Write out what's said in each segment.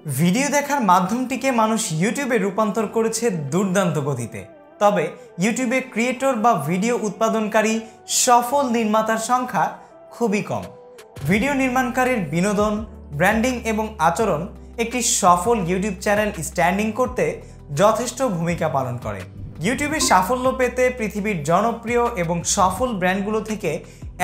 Video দেখার মাধ্যমটিকে মানুষ ইউটিউবে রূপান্তর করেছে দুর্দান্ত গতিতে। তবে ইউটিউবে ক্রিয়েটর বা ভিডিও উৎপাদনকারী সফল নির্মাতার সংখ্যা খুবই কম। ভিডিও নির্মাণকারীর বিনোদন, ব্র্যান্ডিং এবং আচরণ একটি সফল ইউটিউব চ্যানেল স্ট্যান্ডিং করতে যথেষ্ট ভূমিকা পালন করে। ইউটিউবে সাফল্য পেতে পৃথিবীর জনপ্রিয় এবং সফল ব্র্যান্ডগুলো থেকে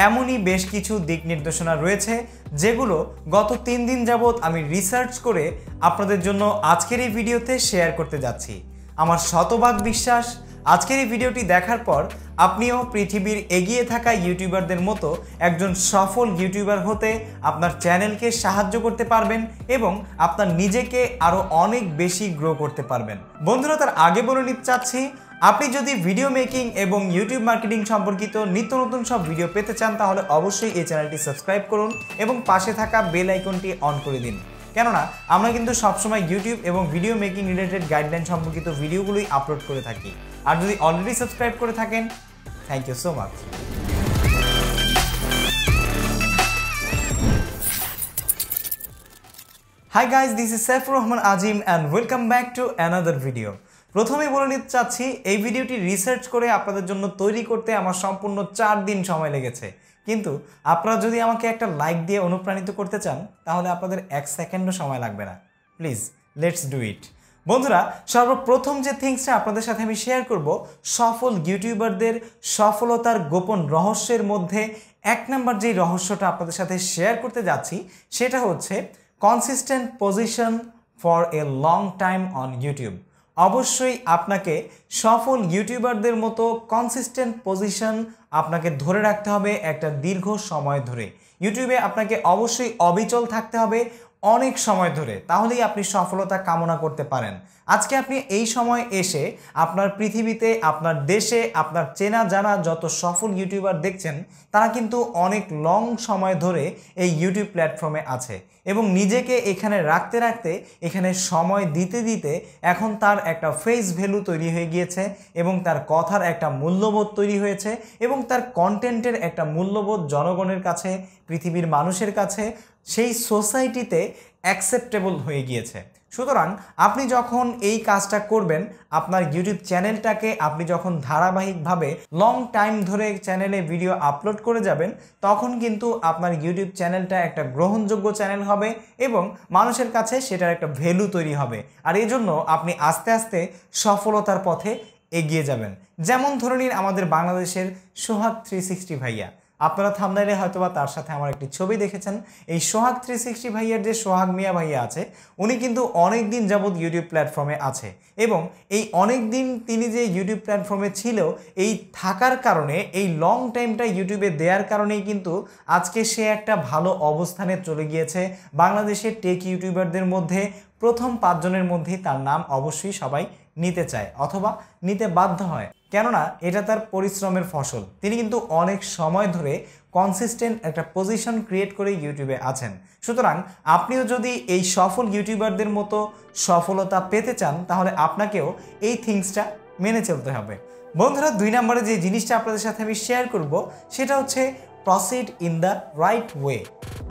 এমনই বেশ কিছু দিক নির্দেশনা রয়েছে, যেগুলো গত 3 দিন যাবৎ আমি রিসার্চ করে আপনাদের জন্য আজকের এই ভিডিওতে শেয়ার করতে যাচ্ছি। আমার শতভাগ বিশ্বাস আজকের এই ভিডিওটি দেখার পর আপনিও পৃথিবীর এগিয়ে থাকা ইউটিউবারদের মতো একজন সফল ইউটিউবার হতে আপনার চ্যানেলকে সাহায্য করতে পারবেন এবং আপনার নিজেকে আরও অনেক বেশি গ্রো করতে পারবেন। বন্ধুরা, তার আগে বলে নিতে চাচ্ছি, আপনি যদি ভিডিও মেকিং এবং ইউটিউব মার্কেটিং সম্পর্কিত নিত্য নতুন সব ভিডিও পেতে চান তাহলে অবশ্যই এই চ্যানেলটি সাবস্ক্রাইব করুন এবং পাশে থাকা বেল আইকনটি অন করে দিন। কেননা আমরা কিন্তু সবসময় ইউটিউব এবং ভিডিও মেকিং রিলেটেড গাইডলাইন সম্পর্কিত ভিডিওগুলোই আপলোড করে থাকি। আর যদি অলরেডি সাবস্ক্রাইব করে থাকেন, thank you so much. Hi guys, this is Saifur Rahman Azim and welcome back to another video. প্রথমেই বলে নিতে চাচ্ছি, এই ভিডিওটি রিসার্চ করে আপনাদের জন্য তৈরি করতে আমার সম্পূর্ণ 4 দিন সময় লেগেছে। কিন্তু আপনারা যদি আমাকে একটা লাইক দিয়ে অনুপ্রাণিত করতে চান তাহলে আপনাদের 1 সেকেন্ডও সময় লাগবে না। Please let's do it. বন্ধুরা, সর্বপ্রথম যে থিংসটা আপনাদের সাথে আমি শেয়ার করব, সফল ইউটিউবারদের সফলতার গোপন রহস্যের মধ্যে 1 নাম্বার যেই রহস্যটা আপনাদের সাথে শেয়ার করতে যাচ্ছি সেটা হচ্ছে consistent position for a long time on YouTube. অবশ্যই আপনাকে সফল ইউটিউবারদের মতো কনসিস্টেন্ট পজিশন আপনাকে ধরে রাখতে হবে একটা দীর্ঘ সময় ধরে। ইউটিউবে আপনাকে অবশ্যই অবিচল থাকতে হবে অনেক সময় ধরে, তাহলেই আপনি সফলতা কামনা করতে পারেন। আজকে আপনি এই সময় এসে আপনার পৃথিবীতে, আপনার দেশে, আপনার চেনা জানা যত সফল ইউটিউবার দেখছেন তারা কিন্তু অনেক লং সময় ধরে এই ইউটিউব প্ল্যাটফর্মে আছে এবং নিজেকে এখানে রাখতে রাখতে, এখানে সময় দিতে দিতে এখন তার একটা ফেস ভ্যালু তৈরি হয়ে গিয়েছে এবং তার কথার একটা মূল্যবোধ তৈরি হয়েছে এবং তার কন্টেন্টের একটা মূল্যবোধ জনগণের কাছে, পৃথিবীর মানুষের কাছে, সেই সোসাইটিতে অ্যাকসেপ্টেবল হয়ে গিয়েছে। সুতরাং আপনি যখন এই কাজটা করবেন, আপনার ইউটিউব চ্যানেলটাকে আপনি যখন ধারাবাহিকভাবে লং টাইম ধরে চ্যানেলে ভিডিও আপলোড করে যাবেন, তখন কিন্তু আপনার ইউটিউব চ্যানেলটা একটা গ্রহণযোগ্য চ্যানেল হবে এবং মানুষের কাছে সেটার একটা ভ্যালু তৈরি হবে। আর এই জন্য আপনি আস্তে আস্তে সফলতার পথে এগিয়ে যাবেন। যেমন ধরে নিন আমাদের বাংলাদেশের সোহাগ 360 ভাইয়া, আপনারা থাম্বনেইলে হয়তোবা তার সাথে আমার একটি ছবি দেখেছেন। এই সোহাগ 360 ভাইয়ার যে সোহাগ মিয়া ভাইয়া আছে, উনি কিন্তু অনেক দিন যাবৎ ইউটিউব প্ল্যাটফর্মে আছে এবং এই অনেক দিন তিনি যে ইউটিউব প্ল্যাটফর্মে ছিল, এই থাকার কারণে, এই লং টাইমটা ইউটিউবে দেওয়ার কারণেই কিন্তু আজকে সে একটা ভালো অবস্থানে চলে গিয়েছে। বাংলাদেশের টেক ইউটিউবারদের মধ্যে প্রথম 5 জনের মধ্যেই তার নাম অবশ্যই সবাই নিতে চায় অথবা নিতে বাধ্য হয়, কেননা এটা তার পরিশ্রমের ফসল। তিনি কিন্তু অনেক সময় ধরে কনসিস্টেন্ট একটা পজিশন ক্রিয়েট করে ইউটিউবে আছেন। সুতরাং আপনিও যদি এই সফল ইউটিউবারদের মতো সফলতা পেতে চান তাহলে আপনাকেও এই থিংসটা মেনে চলতে হবে। বন্ধুরা, 2 নম্বরে যে জিনিসটা আপনাদের সাথে আমি শেয়ার করব সেটা হচ্ছে proceed in the right way.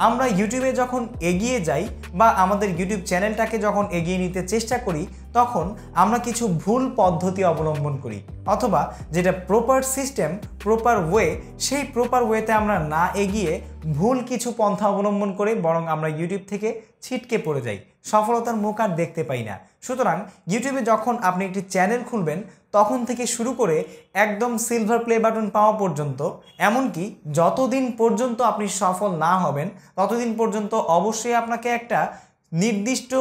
আমরা ইউটিউবে যখন এগিয়ে যাই বা আমাদের ইউটিউব চ্যানেলটাকে যখন এগিয়ে নিতে চেষ্টা করি, তখন আমরা কিছু ভুল পদ্ধতি অবলম্বন করি অথবা যেটা প্রপার সিস্টেম, প্রপার ওয়ে, সেই প্রপার ওয়েতে আমরা না এগিয়ে ভুল কিছু পন্থা অবলম্বন করে বরং আমরা ইউটিউব থেকে ছিটকে পড়ে যাই, সফলতার মুখ আর দেখতে পাই না। সুতরাং ইউটিউবে যখন আপনি একটি চ্যানেল খুলবেন তখন থেকে শুরু করে একদম সিলভার প্লে বাটন পাওয়া পর্যন্ত, এমনকি যতদিন পর্যন্ত আপনি সফল না হবেন ততদিন পর্যন্ত অবশ্যই আপনাকে একটা নির্দিষ্ট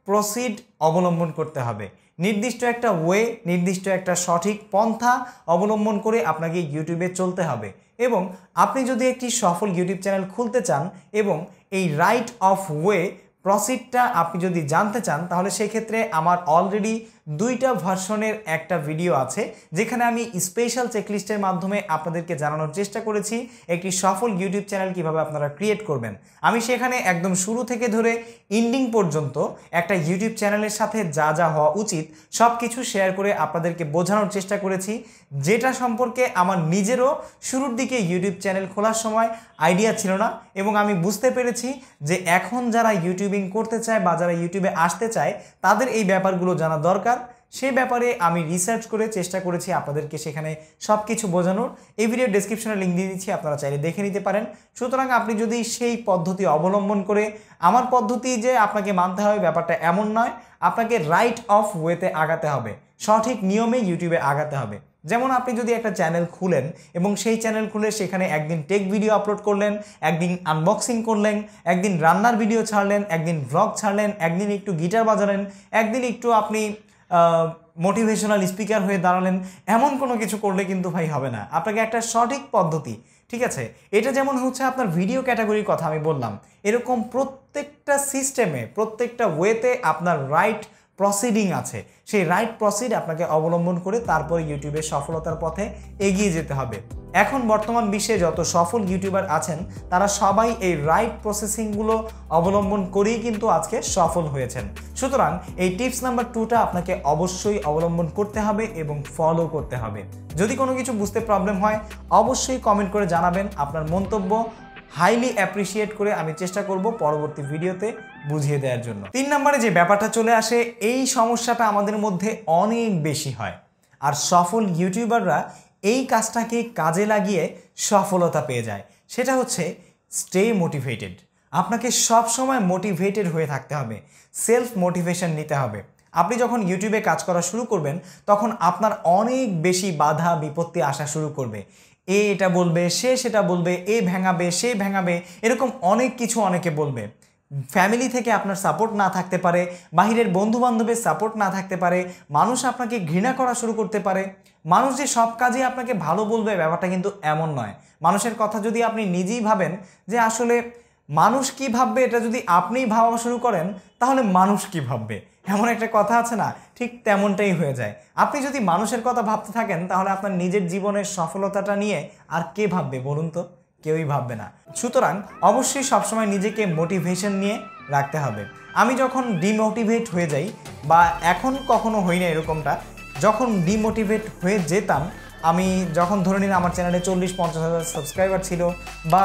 প্রসিড অবলম্বন করতে হবে। নির্দিষ্ট একটা ওয়ে, নির্দিষ্ট একটা সঠিক পন্থা অবলম্বন করে আপনাকে ইউটিউবে চলতে হবে। এবং আপনি যদি একটি সফল ইউটিউব চ্যানেল খুলতে চান এবং এই রাইট অফ ওয়ে প্রসিডটা আপনি যদি জানতে চান তাহলে সেক্ষেত্রে আমার অলরেডি 2টা ভার্সনের একটা ভিডিও আছে, যেখানে আমি স্পেশাল চেকলিস্টের মাধ্যমে আপনাদেরকে জানানোর চেষ্টা করেছি একটি সফল ইউটিউব চ্যানেল কিভাবে আপনারা ক্রিয়েট করবেন। আমি সেখানে একদম শুরু থেকে ধরে এন্ডিং পর্যন্ত একটা ইউটিউব চ্যানেলের সাথে যা যা হওয়া উচিত সব কিছু শেয়ার করে আপনাদেরকে বোঝানোর চেষ্টা করেছি, যেটা সম্পর্কে আমার নিজেরও শুরুর দিকে ইউটিউব চ্যানেল খোলার সময় আইডিয়া ছিল না এবং আমি বুঝতে পেরেছি যে এখন যারা ইউটিউব ইউটিউবিং করতে চায় বা যারা ইউটিউবে আসতে চায় তাদের এই ব্যাপারগুলো জানা দরকার। সেই ব্যাপারে আমি রিসার্চ করে চেষ্টা করেছি আপনাদেরকে সেখানে সব কিছু বোঝানোর। এই ভিডিওর ডেসক্রিপশনে লিঙ্ক দিয়ে দিচ্ছি, আপনারা চাইলে দেখে নিতে পারেন। সুতরাং আপনি যদি সেই পদ্ধতি অবলম্বন করে, আমার পদ্ধতি যে আপনাকে মানতে হবে ব্যাপারটা এমন নয়, আপনাকে রাইট অফ ওয়েতে আগাতে হবে, সঠিক নিয়মে ইউটিউবে আগাতে হবে। যেমন আপনি যদি একটা চ্যানেল খুলেন এবং সেই চ্যানেল খুলে সেখানে একদিন টেক ভিডিও আপলোড করলেন, একদিন আনবক্সিং করলেন, একদিন রান্নার ভিডিও ছাড়লেন, একদিন ভ্লগ ছাড়লেন, একদিন একটু গিটার বাজালেন, একদিন একটু আপনি মোটিভেশনাল স্পিকার হয়ে দাঁড়ালেন, এমন কোনো কিছু করলে কিন্তু ভাই হবে না। আপনাকে একটা সঠিক পদ্ধতি, ঠিক আছে, এটা যেমন হচ্ছে আপনার ভিডিও ক্যাটাগরির কথা আমি বললাম, এরকম প্রত্যেকটা সিস্টেমে প্রত্যেকটা ওয়েতে আপনার রাইট প্রসিডিং আছে। সেই রাইট প্রসিড আপনাকে অবলম্বন করে তারপরে ইউটিউবের সফলতার পথে এগিয়ে যেতে হবে। এখন বর্তমান বিশ্বে যত সফল ইউটিউবার আছেন তারা সবাই এই রাইট প্রসেসিংগুলো অবলম্বন করেই কিন্তু আজকে সফল হয়েছেন। সুতরাং এই টিপস নাম্বার 2টা আপনাকে অবশ্যই অবলম্বন করতে হবে এবং ফলো করতে হবে। যদি কোনো কিছু বুঝতে প্রবলেম হয় অবশ্যই কমেন্ট করে জানাবেন আপনার মন্তব্য, হাইলি অ্যাপ্রিসিয়েট করে আমি চেষ্টা করব পরবর্তী ভিডিওতে বুঝিয়ে দেওয়ার জন্য। 3 নম্বরে যে ব্যাপারটা চলে আসে, এই সমস্যাটা আমাদের মধ্যে অনেক বেশি হয়, আর সফল ইউটিউবাররা এই কাজটাকে কাজে লাগিয়ে সফলতা পেয়ে যায়। সেটা হচ্ছে স্টে মোটিভেটেড। আপনাকে সব সময় মোটিভেটেড হয়ে থাকতে হবে, সেলফ মোটিভেশন নিতে হবে। আপনি যখন ইউটিউবে কাজ করা শুরু করবেন তখন আপনার অনেক বেশি বাধা বিপত্তি আসা শুরু করবে। এ এটা বলবে, সে সেটা বলবে, এ ভেঙাবে, সে ভেঙাবে, এরকম অনেক কিছু অনেকে বলবে। ফ্যামিলি থেকে আপনার সাপোর্ট না থাকতে পারে, বাহিরের বন্ধুবান্ধবের সাপোর্ট না থাকতে পারে, মানুষ আপনাকে ঘৃণা করা শুরু করতে পারে। মানুষ যে সব কাজে আপনাকে ভালো বলবে ব্যাপারটা কিন্তু এমন নয়। মানুষের কথা যদি আপনি নিজেই ভাবেন যে আসলে মানুষ কি ভাববে, এটা যদি আপনিই ভাবা শুরু করেন তাহলে মানুষ কি ভাববে, এমন একটা কথা আছে না, ঠিক তেমনটাই হয়ে যায়। আপনি যদি মানুষের কথা ভাবতে থাকেন তাহলে আপনার নিজের জীবনের সফলতাটা নিয়ে আর কে ভাববে বলুন তো? কেউই ভাববে না। সুতরাং অবশ্যই সবসময় নিজেকে মোটিভেশন নিয়ে রাখতে হবে। আমি যখন ডিমোটিভেট হয়ে যাই, বা এখন কখনো হই না এরকমটা, যখন ডিমোটিভেট হয়ে যেতাম, আমি যখন ধরে নিন আমার চ্যানেলে 40-50 হাজার সাবস্ক্রাইবার ছিল বা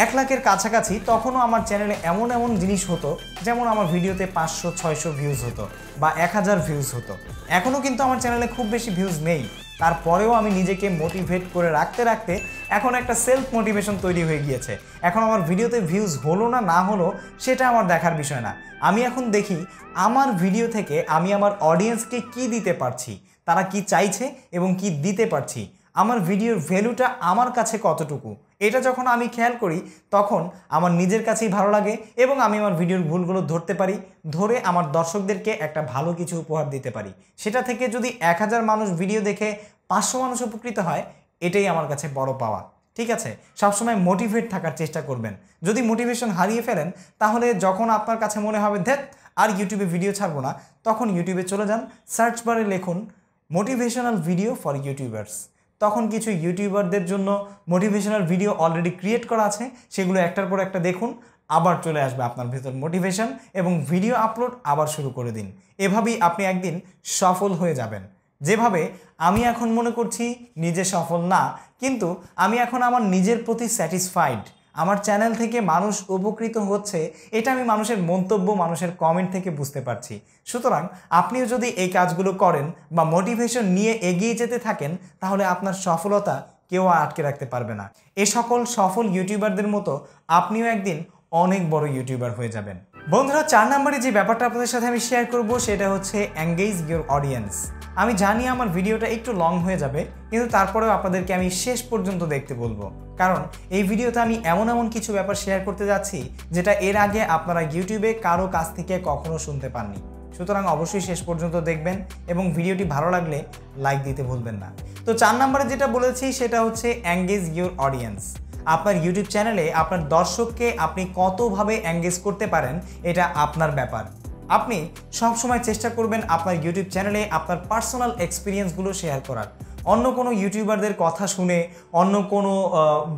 1 লাখের কাছাকাছি, তখনও আমার চ্যানেলে এমন এমন জিনিস হতো, যেমন আমার ভিডিওতে 500-600 ভিউজ হতো বা 1000 ভিউজ হতো। এখনও কিন্তু আমার চ্যানেলে খুব বেশি ভিউজ নেই, তারপরেও আমি নিজেকে মোটিভেট করে রাখতে রাখতে এখন একটা সেলফ মোটিভেশন তৈরি হয়ে গিয়েছে। এখন আমার ভিডিওতে ভিউজ হলো না হলো সেটা আমার দেখার বিষয় না। আমি এখন দেখি আমার ভিডিও থেকে আমি আমার অডিয়েন্সকে কি দিতে পারছি, তারা কি চাইছে এবং কি দিতে পারছি, আমার ভিডিওর ভ্যালুটা আমার কাছে কতটুকু, এটা যখন আমি খেয়াল করি তখন আমার নিজের কাছেই ভালো লাগে এবং আমি আমার ভিডিওর ভুলগুলো ধরতে পারি, ধরে আমার দর্শকদেরকে একটা ভালো কিছু উপহার দিতে পারি। সেটা থেকে যদি 1000 মানুষ ভিডিও দেখে 500 মানুষ উপকৃত হয়, এটাই আমার কাছে বড় পাওয়া। ঠিক আছে, সবসময় মোটিভেট থাকার চেষ্টা করবেন। যদি মোটিভেশন হারিয়ে ফেলেন তাহলে যখন আপনার কাছে মনে হবে ধ্যাৎ আর ইউটিউবে ভিডিও ছাড়বো না, তখন ইউটিউবে চলে যান, সার্চ বারে লিখুন মোটিভেশনাল ভিডিও ফর ইউটিউবার্স। তখন কিছু ইউটিউবারদের জন্য মোটিভেশনাল ভিডিও অলরেডি ক্রিয়েট করা আছে, সেগুলো একটার পর একটা দেখুন, আবার চলে আসবে আপনার ভেতর মোটিভেশন এবং ভিডিও আপলোড আবার শুরু করে দিন। এভাবেই আপনি একদিন সফল হয়ে যাবেন। যেভাবে আমি এখন মনে করছি নিজে সফল না, কিন্তু আমি এখন আমার নিজের প্রতি স্যাটিসফাইড। আমার চ্যানেল থেকে মানুষ উপকৃত হচ্ছে, এটা আমি মানুষের মন্তব্য, মানুষের কমেন্ট থেকে বুঝতে পারছি। সুতরাং আপনিও যদি এই কাজগুলো করেন বা মোটিভেশন নিয়ে এগিয়ে যেতে থাকেন, তাহলে আপনার সফলতা কেউ আটকে রাখতে পারবে না। এ সকল সফল ইউটিউবারদের মতো আপনিও একদিন অনেক বড় ইউটিউবার হয়ে যাবেন। বন্ধুরা, 4 নম্বরে যে ব্যাপারটা আপনাদের সাথে আমি শেয়ার করব সেটা হচ্ছে এঙ্গেজ ইউর অডিয়েন্স। আমি জানি আমার ভিডিওটা একটু লং হয়ে যাবে, কিন্তু তারপরেও আপনাদেরকে আমি শেষ পর্যন্ত দেখতে বলবো, কারণ এই ভিডিওতে আমি এমন কিছু ব্যাপার শেয়ার করতে যাচ্ছি যেটা এর আগে আপনারা ইউটিউবে কারো কাছ থেকে কখনো শুনতে পাননি। সুতরাং অবশ্যই শেষ পর্যন্ত দেখবেন এবং ভিডিওটি ভালো লাগলে লাইক দিতে ভুলবেন না। তো 4 নম্বরে যেটা বলেছি সেটা হচ্ছে এঙ্গেজ ইউর অডিয়েন্স। আপনার ইউটিউব চ্যানেলে আপনার দর্শককে আপনি কতভাবে এঙ্গেজ করতে পারেন এটা আপনার ব্যাপার। আপনি সবসময় চেষ্টা করবেন আপনার ইউটিউব চ্যানেলে আপনার পার্সোনাল এক্সপিরিয়েন্সগুলো শেয়ার করার। অন্য কোনো ইউটিউবারদের কথা শুনে, অন্য কোনো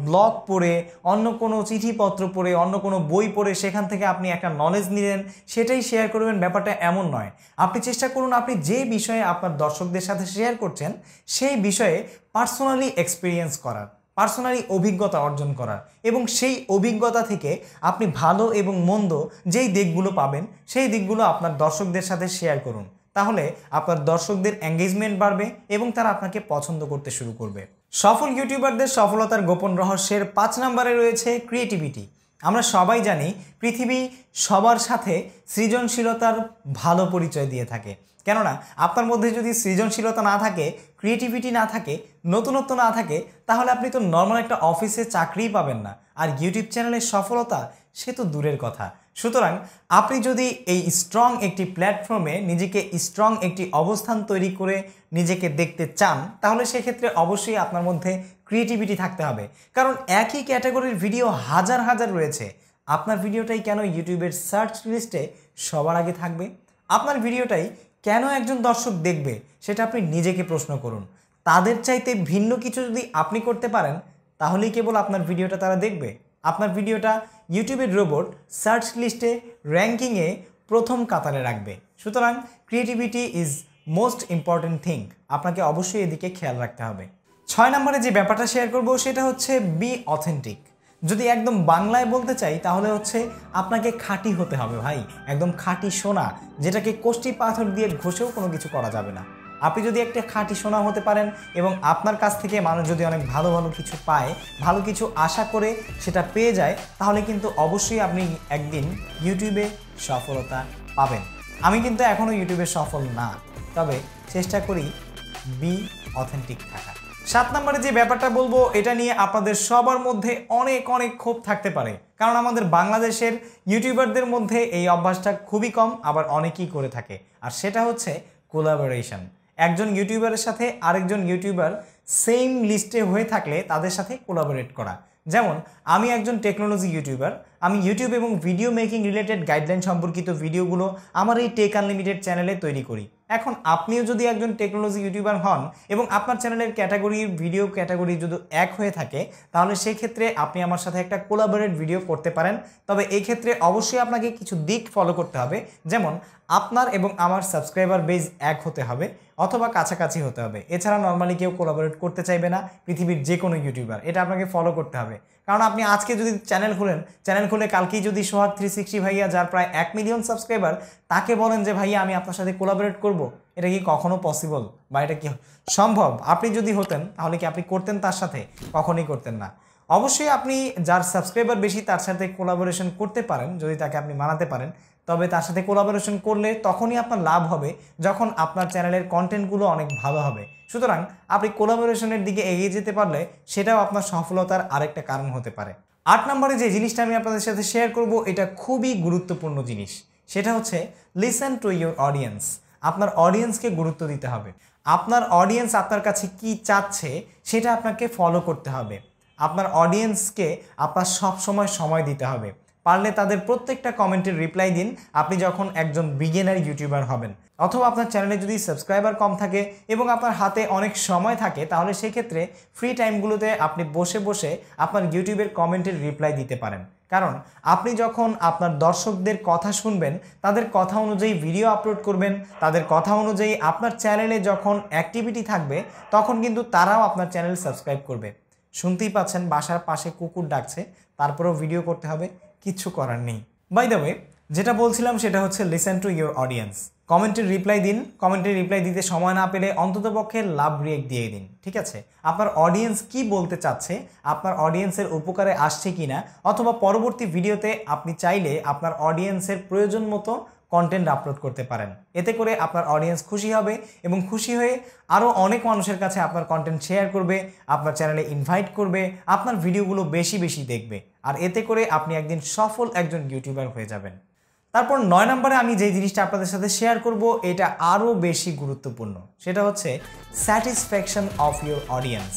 ব্লগ পড়ে, অন্য কোনো চিঠিপত্র পড়ে, অন্য কোনো বই পড়ে সেখান থেকে আপনি একটা নলেজ নিলেন, সেটাই শেয়ার করবেন, ব্যাপারটা এমন নয়। আপনি চেষ্টা করুন আপনি যে বিষয়ে আপনার দর্শকদের সাথে শেয়ার করছেন সেই বিষয়ে পার্সোনালি এক্সপিরিয়েন্স করার। পার্সোনালি অভিজ্ঞতা অর্জন করার, এবং সেই অভিজ্ঞতা থেকে আপনি ভালো এবং মন্দ যেই দিকগুলো পাবেন সেই দিকগুলো আপনার দর্শকদের সাথে শেয়ার করুন। তাহলে আপনার দর্শকদের এঙ্গেজমেন্ট বাড়বে এবং তারা আপনাকে পছন্দ করতে শুরু করবে। সফল ইউটিউবারদের সফলতার গোপন রহস্যের 5 নম্বরে রয়েছে ক্রিয়েটিভিটি। আমরা সবাই জানি পৃথিবী সবার সাথে সৃজনশীলতার ভালো পরিচয় দিয়ে থাকে। কেননা আপনার মধ্যে যদি সৃজনশীলতা না থাকে, ক্রিয়েটিভিটি না থাকে, নতুনত্ব না থাকে, তাহলে আপনি তো নর্মাল একটা অফিসে চাকরিই পাবেন না। আর ইউটিউব চ্যানেলের সফলতা সে তো দূরের কথা। সুতরাং আপনি যদি এই স্ট্রং একটি প্ল্যাটফর্মে নিজেকে স্ট্রং একটি অবস্থান তৈরি করে নিজেকে দেখতে চান, তাহলে সেক্ষেত্রে অবশ্যই আপনার মধ্যে ক্রিয়েটিভিটি থাকতে হবে। কারণ একই ক্যাটাগরির ভিডিও হাজার হাজার রয়েছে, আপনার ভিডিওটাই কেন ইউটিউবের সার্চ লিস্টে সবার আগে থাকবে? আপনার ভিডিওটাই কেন একজন দর্শক দেখবে সেটা আপনি নিজেকে প্রশ্ন করুন। তাদের চাইতে ভিন্ন কিছু যদি আপনি করতে পারেন, তাহলেই কেবল আপনার ভিডিওটা তারা দেখবে। আপনার ভিডিওটা ইউটিউবের রোবট সার্চ লিস্টে র্যাঙ্কিংয়ে প্রথম কাতারে রাখবে। সুতরাং creativity is most important thing, আপনাকে অবশ্যই এদিকে খেয়াল রাখতে হবে। 6 নম্বরে যে ব্যাপারটা শেয়ার করব সেটা হচ্ছে বি অথেন্টিক। যদি একদম বাংলায় বলতে চাই তাহলে হচ্ছে আপনাকে খাঁটি হতে হবে ভাই, একদম খাঁটি সোনা, যেটাকে কষ্টি পাথর দিয়ে ঘষেও কোনো কিছু করা যাবে না। আপনি যদি একটা খাঁটি সোনা হতে পারেন এবং আপনার কাছ থেকে মানুষ যদি অনেক ভালো ভালো কিছু পায়, ভালো কিছু আশা করে সেটা পেয়ে যায়, তাহলে কিন্তু অবশ্যই আপনি একদিন ইউটিউবে সফলতা পাবেন। আমি কিন্তু এখনও ইউটিউবে সফল না, তবে চেষ্টা করি বি অথেন্টিক থাকা। 7 নম্বরে যে ব্যাপারটা বলবো এটা নিয়ে আপনাদের সবার মধ্যে অনেক অনেক ক্ষোভ থাকতে পারে, কারণ আমাদের বাংলাদেশের ইউটিউবারদের মধ্যে এই অভ্যাসটা খুবই কম, আবার অনেকেই করে থাকে। আর সেটা হচ্ছে কোলাবোরেশন। একজন ইউটিউবারের সাথে আরেকজন ইউটিউবার সেম লিস্টে হয়ে থাকলে তাদের সাথে কোলাবোরেট করা। যেমন আমি একজন টেকনোলজি ইউটিউবার, আমি ইউটিউব এবং ভিডিও মেকিং রিলেটেড গাইডলাইন সম্পর্কিত ভিডিওগুলো আমার এই টেক আনলিমিটেড চ্যানেলে তৈরি করি। এখন আপনিও যদি একজন টেকনোলজি ইউটিউবার হন এবং আপনার চ্যানেলের ক্যাটাগরির ভিডিও ক্যাটাগরি যদি এক হয়ে থাকে, তাহলে সেই ক্ষেত্রে আপনি আমার সাথে একটা কোলাবোরেট ভিডিও করতে পারেন। তবে এই ক্ষেত্রে অবশ্যই আপনাকে কিছু দিক ফলো করতে হবে, যেমন আপনার এবং আমার সাবস্ক্রাইবার বেজ এক হতে হবে অথবা কাছাকাছি হতে হবে। এছাড়া নর্মালি কেউ কোলাবোরেট করতে চাইবে না, পৃথিবীর যে কোনো ইউটিউবার। এটা আপনাকে ফলো করতে হবে, কারণ আপনি আজকে যদি চ্যানেল খুলে কালকেই যদি সোহাগ 360 ভাইয়া, যার প্রায় 1 মিলিয়ন সাবস্ক্রাইবার, তাকে বলেন যে ভাইয়া আমি আপনার সাথে কোলাবোরেট করব, এটা কি কখনো পসিবল বা এটা কি সম্ভব? আপনি যদি হতেন তাহলে কি আপনি করতেন তার সাথে? কখনোই করতেন না। অবশ্যই আপনি যার সাবস্ক্রাইবার বেশি তার সাথে কোলাবোরেশন করতে পারেন যদি তাকে আপনি মানাতে পারেন। তবে তার সাথে কোলাবোরেশন করলে তখনই আপনার লাভ হবে যখন আপনার চ্যানেলের কন্টেন্টগুলো অনেক ভালো হবে। সুতরাং আপনি কোলাবোরেশনের দিকে এগিয়ে যেতে পারলে সেটাও আপনার সফলতার আরেকটা কারণ হতে পারে। 8 নম্বরে যে জিনিসটা আমি আপনাদের সাথে শেয়ার করব এটা খুবই গুরুত্বপূর্ণ জিনিস, সেটা হচ্ছে লিসেন টু ইউর অডিয়েন্স। আপনার অডিয়েন্সকে গুরুত্ব দিতে হবে। আপনার অডিয়েন্স আপনার কাছে কি চাচ্ছে সেটা আপনাকে ফলো করতে হবে। আপনার অডিয়েন্সকে আপনার সবসময় সময় দিতে হবে। পারলে তাদের প্রত্যেকটা কমেন্টের রিপ্লাই দিন আপনি যখন একজন বিগিনার ইউটিউবার হবেন। অথবা আপনার চ্যানেলে যদি সাবস্ক্রাইবার কম থাকে এবং আপনার হাতে অনেক সময় থাকে, তাহলে সেক্ষেত্রে ফ্রি টাইমগুলোতে আপনি বসে বসে আপনার ইউটিউবের কমেন্টের রিপ্লাই দিতে পারেন। কারণ আপনি যখন আপনার দর্শকদের কথা শুনবেন, তাদের কথা অনুযায়ী ভিডিও আপলোড করবেন, তাদের কথা অনুযায়ী আপনার চ্যানেলে যখন অ্যাক্টিভিটি থাকবে, তখন কিন্তু তারাও আপনার চ্যানেল সাবস্ক্রাইব করবে। শুনতেই পাচ্ছেন বাসার পাশে কুকুর ডাকছে, তারপরেও ভিডিও করতে হবে, কিচ্ছু করার নেই। বাই দ্য ওয়ে, যেটা বলছিলাম সেটা হচ্ছে লিসেন টু ইউর অডিয়েন্স। কমেন্টের রিপ্লাই দিন, কমেন্টের রিপ্লাই দিতে সময় না পেলে অন্ততপক্ষে লাভ রিয়েক্ট দিয়ে দিন, ঠিক আছে? আপনার অডিয়েন্স কি বলতে চাচ্ছে, আপনার অডিয়েন্সের উপকারে আসছে কিনা, অথবা পরবর্তী ভিডিওতে আপনি চাইলে আপনার অডিয়েন্সের প্রয়োজন মতো কন্টেন্ট আপলোড করতে পারেন। এতে করে আপনার অডিয়েন্স খুশি হবে এবং খুশি হয়ে আরও অনেক মানুষের কাছে আপনার কন্টেন্ট শেয়ার করবে, আপনার চ্যানেলে ইনভাইট করবে, আপনার ভিডিওগুলো বেশি বেশি দেখবে। আর এতে করে আপনি একদিন সফল একজন ইউটিউবার হয়ে যাবেন। তারপর 9 নম্বরে আমি যে জিনিসটা আপনাদের সাথে শেয়ার করব এটা আরও বেশি গুরুত্বপূর্ণ, সেটা হচ্ছে স্যাটিসফ্যাকশন অফ ইউর অডিয়েন্স।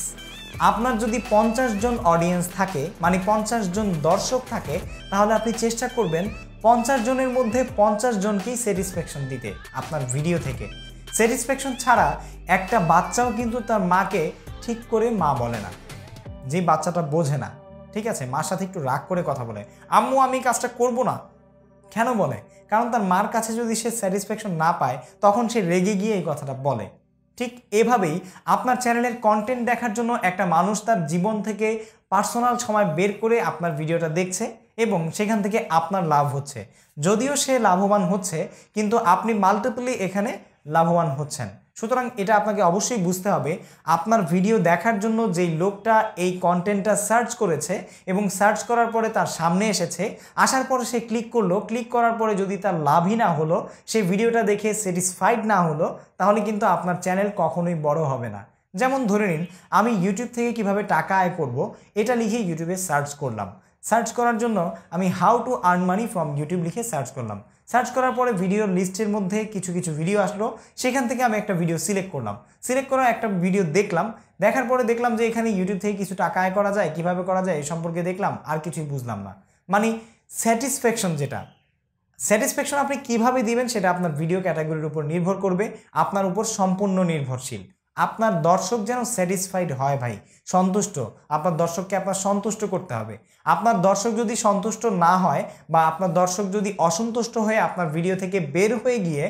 আপনার যদি 50 জন অডিয়েন্স থাকে, মানে 50 জন দর্শক থাকে, তাহলে আপনি চেষ্টা করবেন 50 জনের মধ্যে 50 জনকেই স্যাটিসফ্যাকশন দিতে আপনার ভিডিও থেকে। স্যাটিসফ্যাকশন ছাড়া একটা বাচ্চাও কিন্তু তার মাকে ঠিক করে মা বলে না। যে বাচ্চাটা বোঝে না, ঠিক আছে, মার সাথে একটু রাগ করে কথা বলে, আম্মু আমি কাজটা করব না, কেন বলে? কারণ তার মার কাছে যদি সে স্যাটিসফ্যাকশন না পায়, তখন সে রেগে গিয়ে এই কথাটা বলে। ঠিক এভাবেই আপনার চ্যানেলের কন্টেন্ট দেখার জন্য একটা মানুষ তার জীবন থেকে পার্সোনাল সময় বের করে আপনার ভিডিওটা দেখছে এবং সেখান থেকে আপনার লাভ হচ্ছে। যদিও সে লাভবান হচ্ছে, কিন্তু আপনি মাল্টিপলি এখানে লাভবান হচ্ছেন। সুতরাং এটা আপনাকে অবশ্যই বুঝতে হবে, আপনার ভিডিও দেখার জন্য যেই লোকটা এই কন্টেন্টটা সার্চ করেছে এবং সার্চ করার পরে তার সামনে এসেছে, আসার পরে সে ক্লিক করলো, ক্লিক করার পরে যদি তার লাভই না হলো, সেই ভিডিওটা দেখে স্যাটিসফাইড না হলো, তাহলে কিন্তু আপনার চ্যানেল কখনোই বড় হবে না। যেমন ধরে নিন, আমি ইউটিউব থেকে কিভাবে টাকা আয় করব এটা লিখে ইউটিউবে সার্চ করলাম। সার্চ করার জন্য আমি how to earn money from YouTube লিখে সার্চ করলাম। সার্চ করার পরে ভিডিওর লিস্টের মধ্যে কিছু ভিডিও আসলো, সেখান থেকে আমি একটা ভিডিও সিলেক্ট করলাম। সিলেক্ট করা একটা ভিডিও দেখলাম, দেখার পরে দেখলাম যে এখানে ইউটিউব থেকে কিছু টাকা আয় করা যায়, কিভাবে করা যায় এই সম্পর্কে দেখলাম, আর কিছুই বুঝলাম না। মানে স্যাটিসফ্যাকশন স্যাটিসফ্যাকশন আপনি কিভাবে দিবেন সেটা আপনার ভিডিও ক্যাটাগরির উপর নির্ভর করবে, আপনার উপর সম্পূর্ণ নির্ভরশীল। আপনার দর্শক যেন স্যাটিসফাইড হয় ভাই, সন্তুষ্ট। আপনার দর্শককে আপনার সন্তুষ্ট করতে হবে। আপনার দর্শক যদি সন্তুষ্ট না হয় বা আপনার দর্শক যদি অসন্তুষ্ট হয়ে আপনার ভিডিও থেকে বের হয়ে গিয়ে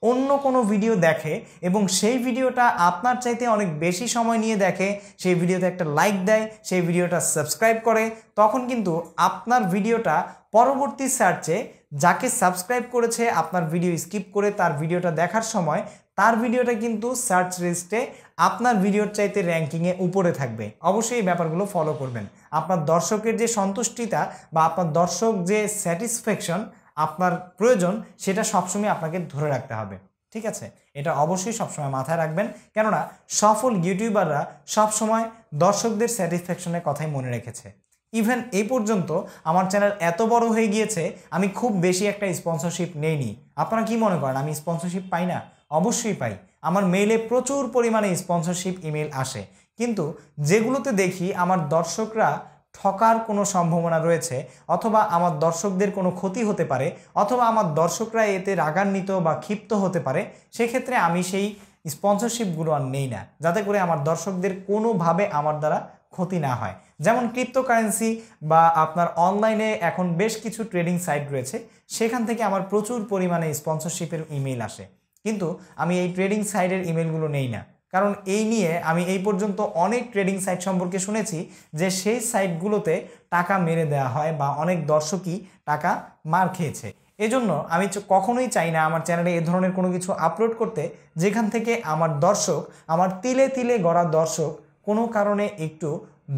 অন্য কোনো ভিডিও দেখে এবং সেই ভিডিওটা আপনার চাইতে অনেক বেশি সময় নিয়ে দেখে, সেই ভিডিওতে একটা লাইক দেয়, সেই ভিডিওটা সাবস্ক্রাইব করে, তখন কিন্তু আপনার ভিডিওটা পরবর্তী সার্চে যাকে সাবস্ক্রাইব করেছে আপনার ভিডিও স্কিপ করে তার ভিডিওটা দেখার সময়, তার ভিডিওটা কিন্তু সার্চ লিস্টে আপনার ভিডিওর চাইতে র্যাঙ্কিংয়ে উপরে থাকবে। অবশ্যই এই ব্যাপারগুলো ফলো করবেন। আপনার দর্শকের যে সন্তুষ্টিতা বা আপনার দর্শক যে স্যাটিসফ্যাকশন আপনার প্রয়োজন, সেটা সবসময় আপনাকে ধরে রাখতে হবে। ঠিক আছে, এটা অবশ্যই সবসময় মাথায় রাখবেন, কেননা সফল ইউটিউবাররা সবসময় দর্শকদের স্যাটিসফ্যাকশনের কথাই মনে রেখেছে। ইভেন এই পর্যন্ত আমার চ্যানেল এত বড় হয়ে গিয়েছে, আমি খুব বেশি একটা স্পন্সরশিপ নেইনি। আপনারা কি মনে করেন আমি স্পন্সরশিপ পাই না? অবশ্যই পাই। আমার মেইলে প্রচুর পরিমাণে স্পন্সরশিপ ইমেল আসে, কিন্তু যেগুলোতে দেখি আমার দর্শকরা ঠকার কোনো সম্ভাবনা রয়েছে, অথবা আমার দর্শকদের কোনো ক্ষতি হতে পারে, অথবা আমার দর্শকরা এতে রাগান্বিত বা ক্ষিপ্ত হতে পারে, সেক্ষেত্রে আমি সেই স্পন্সরশিপগুলো আর নেই না, যাতে করে আমার দর্শকদের কোনোভাবে আমার দ্বারা ক্ষতি না হয়। যেমন ক্রিপ্টোকারেন্সি বা আপনার অনলাইনে এখন বেশ কিছু ট্রেডিং সাইট রয়েছে, সেখান থেকে আমার প্রচুর পরিমাণে স্পন্সরশিপের ইমেল আসে, কিন্তু আমি এই ট্রেডিং সাইটের ইমেলগুলো নেই না। কারণ এই নিয়ে আমি এই পর্যন্ত অনেক ট্রেডিং সাইট সম্পর্কে শুনেছি যে সেই সাইটগুলোতে টাকা মেরে দেওয়া হয় বা অনেক দর্শকই টাকা মার খেয়েছে। এজন্য আমি কখনোই চাই না আমার চ্যানেলে এ ধরনের কোনো কিছু আপলোড করতে, যেখান থেকে আমার দর্শক, আমার তিলে তিলে গড়া দর্শক কোনো কারণে একটু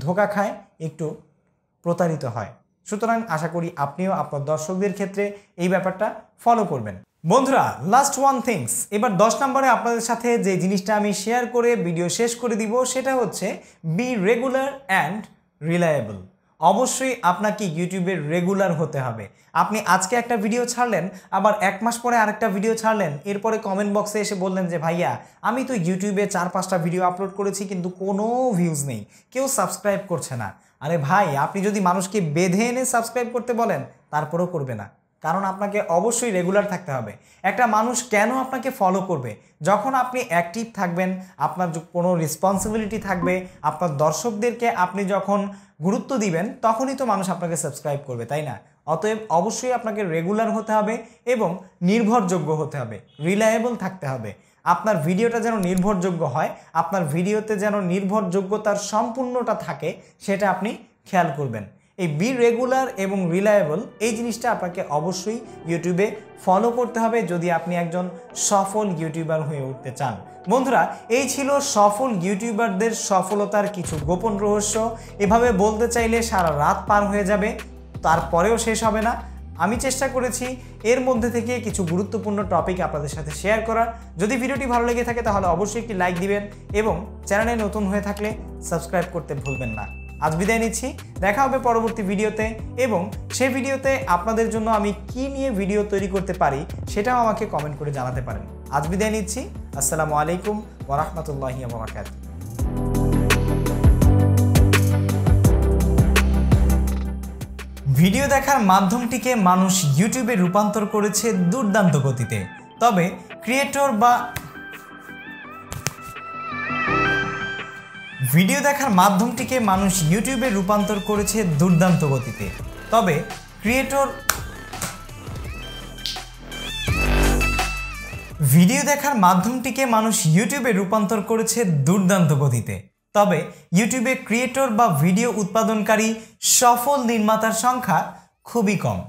ধোঁকা খায়, একটু প্রতারিত হয়। সুতরাং আশা করি আপনিও আপনার দর্শকদের ক্ষেত্রে এই ব্যাপারটা ফলো করবেন। বন্ধুরা, লাস্ট ওয়ান থিংস, এবার 10 নম্বরে আপনাদের সাথে যে জিনিসটা আমি শেয়ার করে ভিডিও শেষ করে দিব, সেটা হচ্ছে বি রেগুলার অ্যান্ড রিলায়েবল। অবশ্যই আপনাকে ইউটিউবে রেগুলার হতে হবে। আপনি আজকে একটা ভিডিও ছাড়লেন, আবার 1 মাস পরে আরেকটা ভিডিও ছাড়লেন, এরপরে কমেন্ট বক্সে এসে বললেন যে ভাইয়া আমি তো ইউটিউবে 4-5টা ভিডিও আপলোড করেছি কিন্তু কোনো ভিউজ নেই, কেউ সাবস্ক্রাইব করছে না। আরে ভাই, আপনি যদি মানুষকে বেঁধে এনে সাবস্ক্রাইব করতে বলেন, তারপরেও করবে না, কারণ আপনাকে অবশ্যই রেগুলার থাকতে হবে। একটা মানুষ কেন আপনাকে ফলো করবে? যখন আপনি অ্যাক্টিভ থাকবেন, আপনার কোনো রেসপন্সিবিলিটি থাকবে, আপনার দর্শকদেরকে আপনি যখন গুরুত্ব দিবেন, তখনই তো মানুষ আপনাকে সাবস্ক্রাইব করবে, তাই না? অতএব অবশ্যই আপনাকে রেগুলার হতে হবে এবং নির্ভরযোগ্য হতে হবে, রিলায়েবল থাকতে হবে। আপনার ভিডিওটা যেন নির্ভরযোগ্য হয়, আপনার ভিডিওতে যেন নির্ভরযোগ্যতার সম্পূর্ণটা থাকে, সেটা আপনি খেয়াল করবেন। এই বি রেগুলার এবং রিলায়েবল, এই জিনিসটা আপনাকে অবশ্যই ইউটিউবে ফলো করতে হবে যদি আপনি একজন সফল ইউটিউবার হয়ে উঠতে চান। বন্ধুরা, এই ছিল সফল ইউটিউবারদের সফলতার কিছু গোপন রহস্য। এভাবে বলতে চাইলে সারা রাত পার হয়ে যাবে, তারপরেও শেষ হবে না। আমি চেষ্টা করেছি এর মধ্যে থেকে কিছু গুরুত্বপূর্ণ টপিক আপনাদের সাথে শেয়ার করার। যদি ভিডিওটি ভালো লেগে থাকে তাহলে অবশ্যই একটি লাইক দিবেন এবং চ্যানেলে নতুন হয়ে থাকলে সাবস্ক্রাইব করতে ভুলবেন না। আজ বিদায় নিচ্ছি, দেখা হবে পরবর্তী ভিডিওতে, এবং সেই ভিডিওতে আপনাদের জন্য আমি কি নিয়ে ভিডিও তৈরি করতে পারি সেটাও আমাকে কমেন্ট করে জানাতে পারেন। আজ বিদায় নিচ্ছি, আসসালামু আলাইকুম ওয়া রাহমাতুল্লাহি ওয়া বারাকাতুহু। ভিডিও দেখার মাধ্যমটিকে মানুষ ইউটিউবে রূপান্তর করেছে দুর্দান্ত গতিতে, তবে ভিডিও দেখার মাধ্যমটিকে মানুষ ইউটিউবে রূপান্তর করেছে দুর্দান্ত গতিতে, তবে ভিডিও দেখার মাধ্যমটিকে মানুষ ইউটিউবে রূপান্তর করেছে দুর্দান্ত গতিতে। তবে ইউটিউবে ক্রিয়েটর বা ভিডিও উৎপাদনকারী সফল নির্মাতার সংখ্যা খুবই কম।